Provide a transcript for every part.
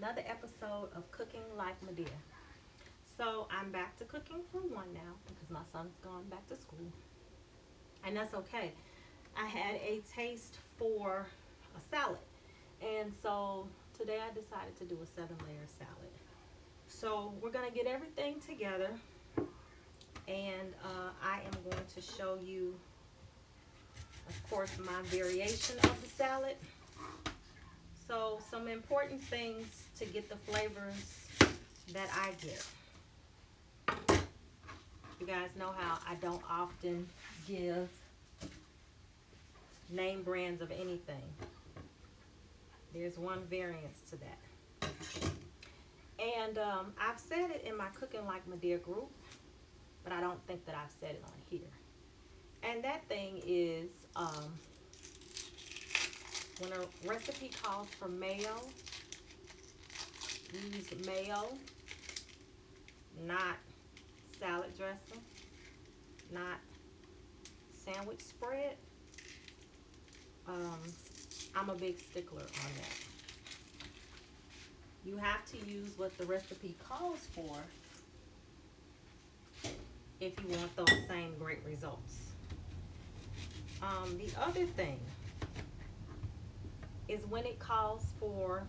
another episode of Cooking Like Medea. So I'm back to cooking for one now because my son's gone back to school. And that's okay. I had a taste for a salad. And so today I decided to do a 7-layer salad. So we're going to get everything together. And I am going to show you, of course, my variation of the salad. So some important things to get the flavors that I get. You guys know how I don't often give name brands of anything. There's one variance to that. And I've said it in my Cooking Like Medea group, but I don't think that I've said it on here. And that thing is when a recipe calls for mayo, use mayo, not salad dressing, not sandwich spread. I'm a big stickler on that. You have to use what the recipe calls for if you want those same great results. The other thing is when it calls for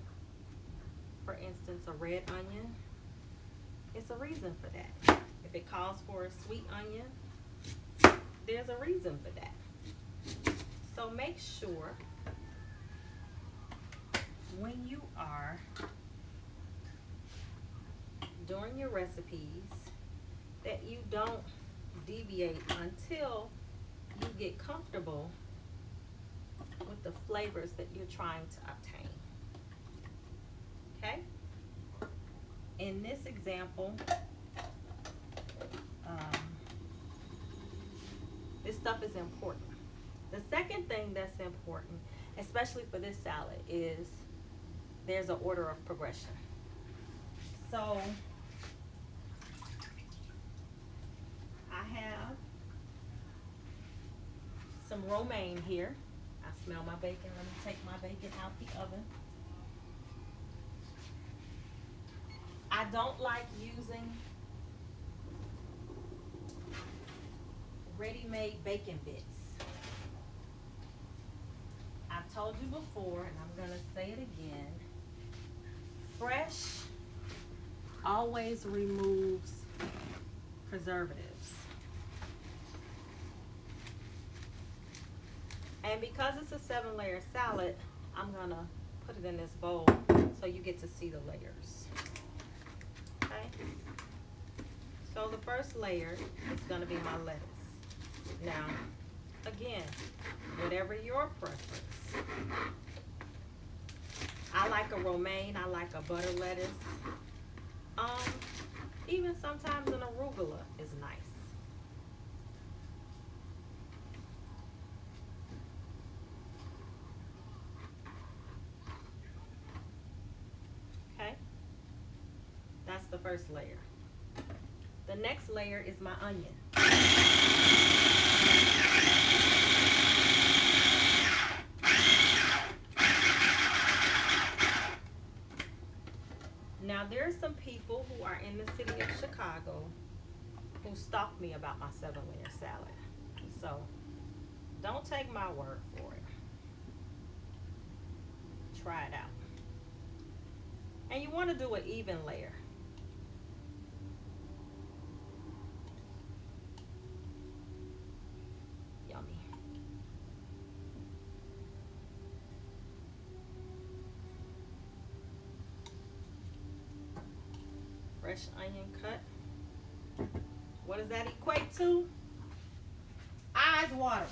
instance, a red onion, it's a reason for that. If it calls for a sweet onion, there's a reason for that. So make sure when you are doing your recipes that you don't deviate until you get comfortable with the flavors that you're trying to obtain. Okay? In this example, this stuff is important. The second thing that's important, especially for this salad, is there's an order of progression. So I have some romaine here. I smell my bacon. Let me take my bacon out the oven. I don't like using ready-made bacon bits. I've told you before, and I'm going to say it again. Fresh always removes preservatives. And because it's a 7-layer salad, I'm going to put it in this bowl so you get to see the layers. Okay? So the first layer is going to be my lettuce. Now, again, whatever your preference. I like a romaine. I like a butter lettuce. Even sometimes an arugula is nice. Okay? That's the first layer. The next layer is my onion. Now, there are some people who are in the city of Chicago who stalk me about my 7-layer salad. So, don't take my word for it. Try it out. And you want to do an even layer. Yummy. Fresh onion cut. What does that equate to? Eyes watering.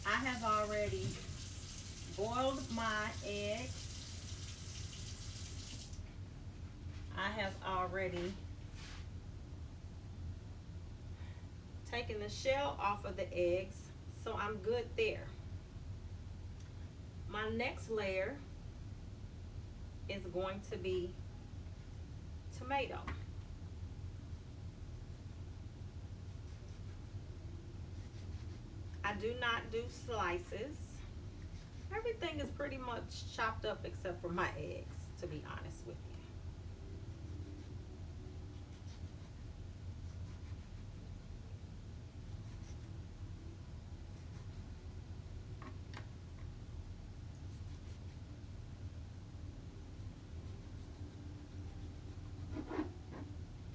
I have already boiled my egg. I have already taken the shell off of the eggs, so I'm good there. My next layer is going to be tomato. I do not do slices. Everything is pretty much chopped up except for my eggs, to be honest with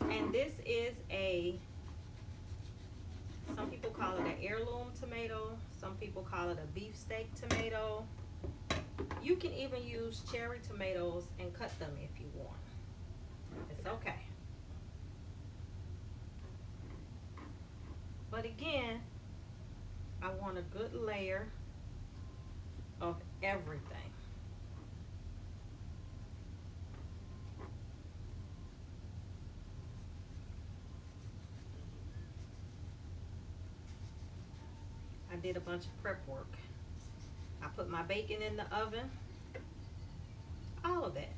you. And this is some people call it an heirloom tomato. Some people call it a beefsteak tomato. You can even use cherry tomatoes and cut them if you want. It's okay. But again, I want a good layer of everything. I did a bunch of prep work. I put my bacon in the oven. All of that.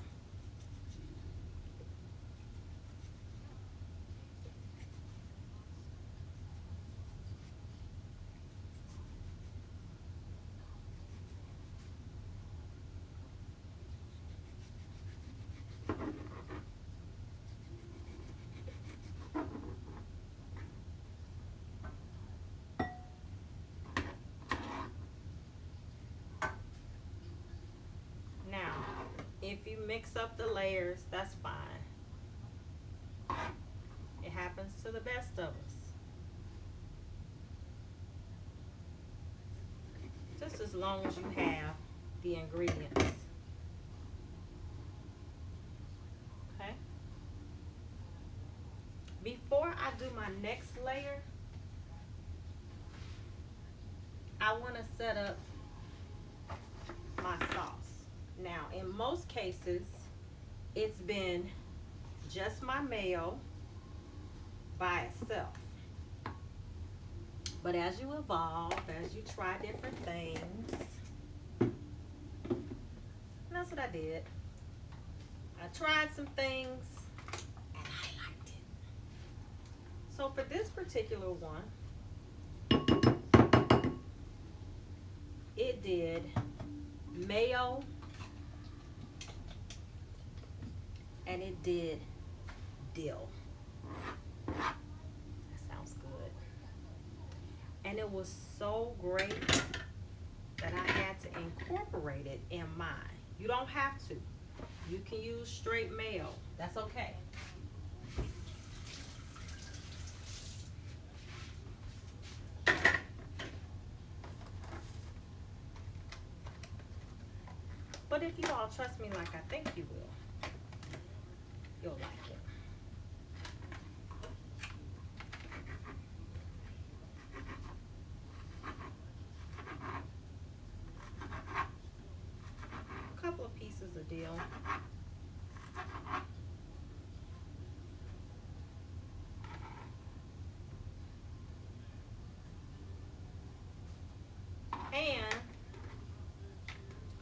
Now, if you mix up the layers, that's fine. It happens to the best of us. Just as long as you have the ingredients. Okay? Before I do my next layer, I want to set up my sauce. Now, in most cases, it's been just my mayo by itself. But as you evolve, as you try different things, and that's what I did. I tried some things and I liked it. So for this particular one, it did mayo and it did dill. That sounds good. And it was so great that I had to incorporate it in mine. You don't have to. You can use straight mayo. That's okay. But if you all trust me like I think you will, you'll like it. A couple of pieces of dill. And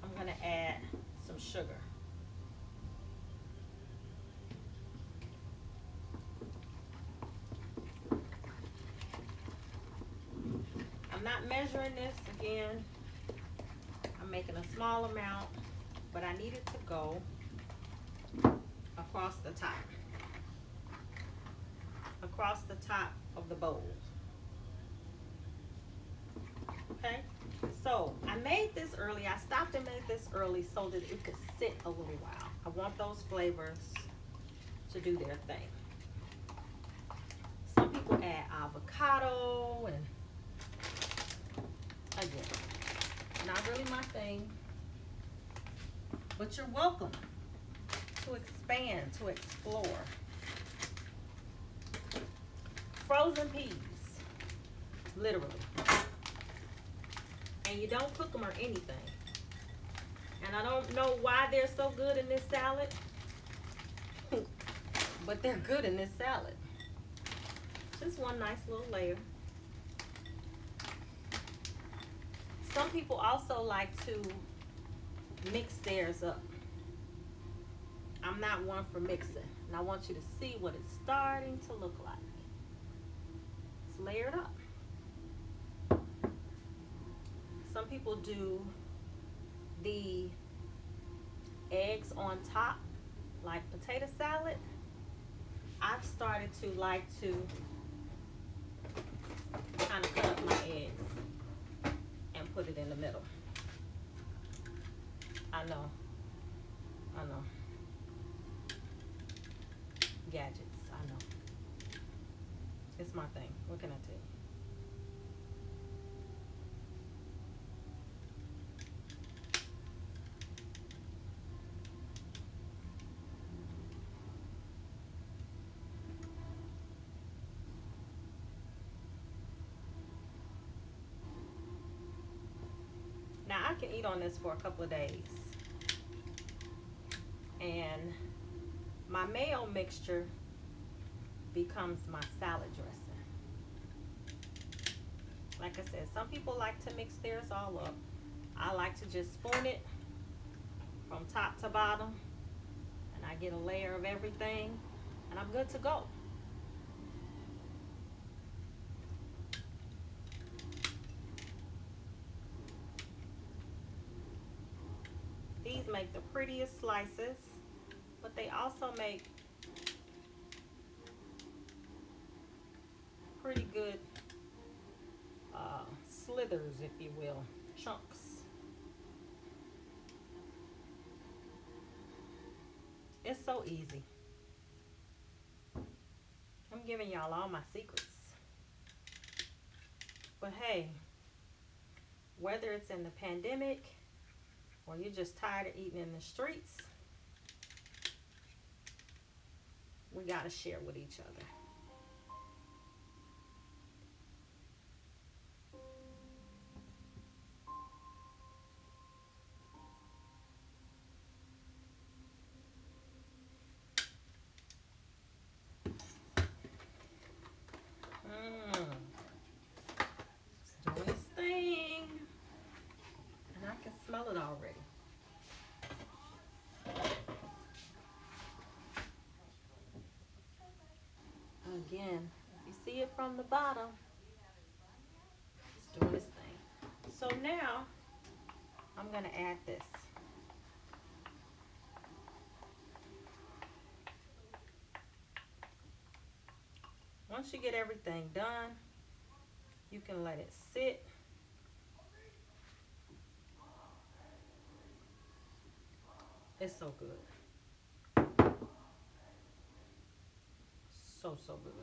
I'm going to add some sugar. I'm not measuring this again. I'm making a small amount, but I need it to go across the top. Across the top of the bowl. Okay? So I made this early. I stopped and made this early so that it could sit a little while. I want those flavors to do their thing. Some people add avocado and again, not really my thing. But you're welcome to expand, to explore. Frozen peas, literally. And you don't cook them or anything. And I don't know why they're so good in this salad, but they're good in this salad. Just one nice little layer. Some people also like to mix theirs up. I'm not one for mixing. And I want you to see what it's starting to look like. It's layered up. some people do the eggs on top like potato salad. I've started to like to kind of cut up my eggs and put it in the middle. I know. Gadgets, I know. It's my thing. What can I tell you? Now I can eat on this for a couple of days. And my mayo mixture becomes my salad dressing. Like I said, some people like to mix theirs all up. I like to just spoon it from top to bottom, and I get a layer of everything, and I'm good to go. These make the prettiest slices, but they also make pretty good slithers, if you will, chunks. It's so easy. I'm giving y'all all my secrets. But hey, whether it's in the pandemic or you're just tired of eating in the streets, we gotta share with each other. It's doing its thing. And I can smell it already. Again, if you see it from the bottom, it's doing its thing. So now, I'm gonna add this. Once you get everything done, you can let it sit. It's so good. So, so good.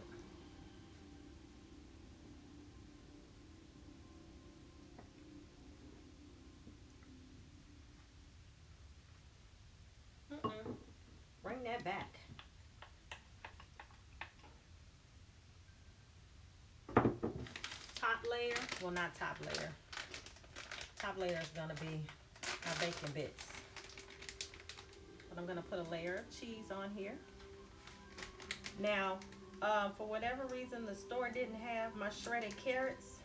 Bring that back. Top layer, well, not top layer. Top layer is gonna be my bacon bits. But I'm gonna put a layer of cheese on here. Now, for whatever reason, the store didn't have my shredded carrots.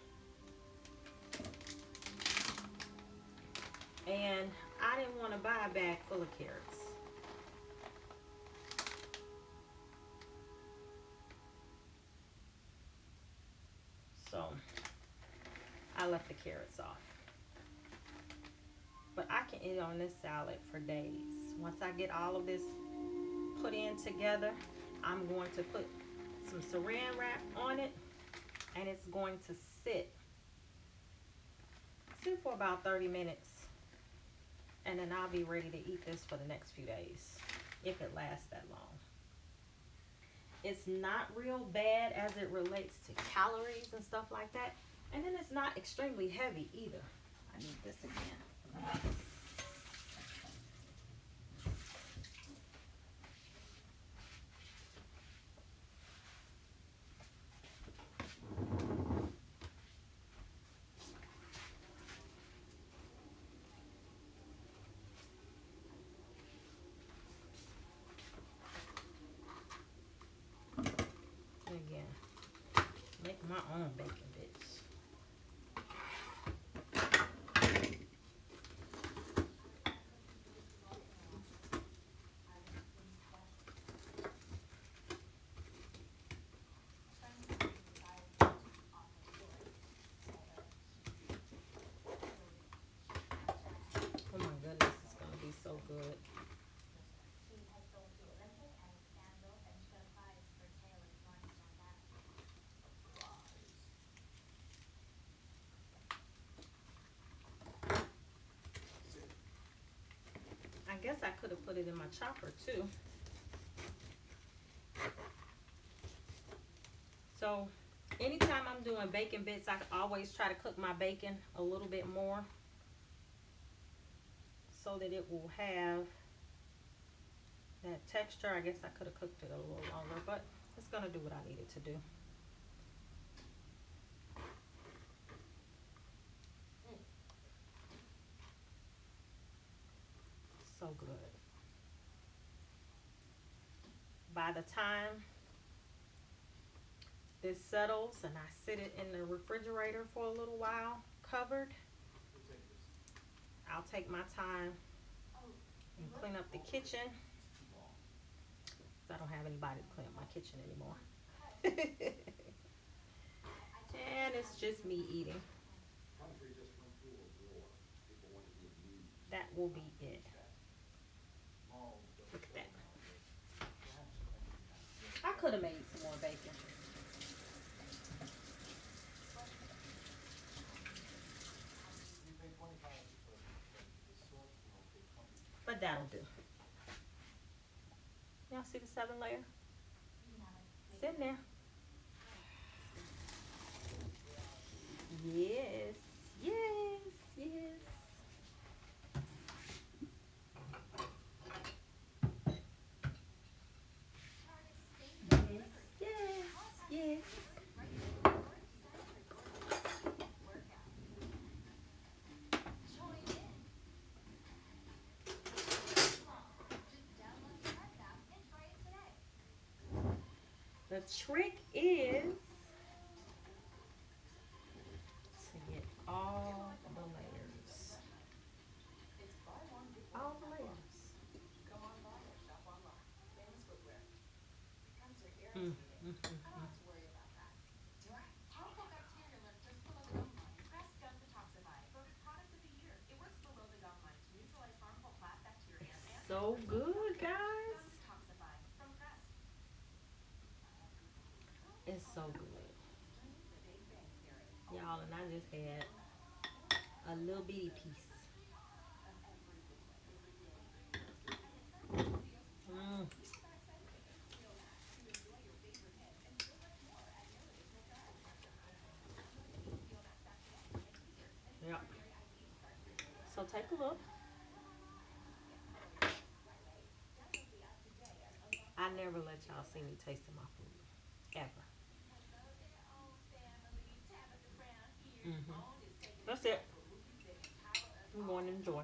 And I didn't want to buy a bag full of carrots. So, I left the carrots off. But I can eat on this salad for days. Once I get all of this put in together, I'm going to put some saran wrap on it, and it's going to sit for about 30 minutes, and then I'll be ready to eat this for the next few days, if it lasts that long. It's not real bad as it relates to calories and stuff like that, and then it's not extremely heavy either. I need this again. Again, make my own bacon bits. put it in my chopper too. So anytime I'm doing bacon bits, I always try to cook my bacon a little bit more so that it will have that texture. I guess I could have cooked it a little longer, but it's gonna do what I need it to do. So good. By the time this settles and I sit it in the refrigerator for a little while, covered, I'll take my time and clean up the kitchen. I don't have anybody to clean up my kitchen anymore. And it's just me eating. That will be it. Look at that. I could have made some more bacon. But that'll do. Y'all see the 7-layer? It's in there. Yes, yes, yes. Yes, yes, yes. The trick is to get all the layers. All the layers. Mm, mm, mm, mm. So good, guys. It's so good. Y'all, and I just had a little bitty piece. Mm. Yeah. So take a look. I never let y'all see me tasting my food. Ever. Mm-hmm. That's it. I'm going to enjoy.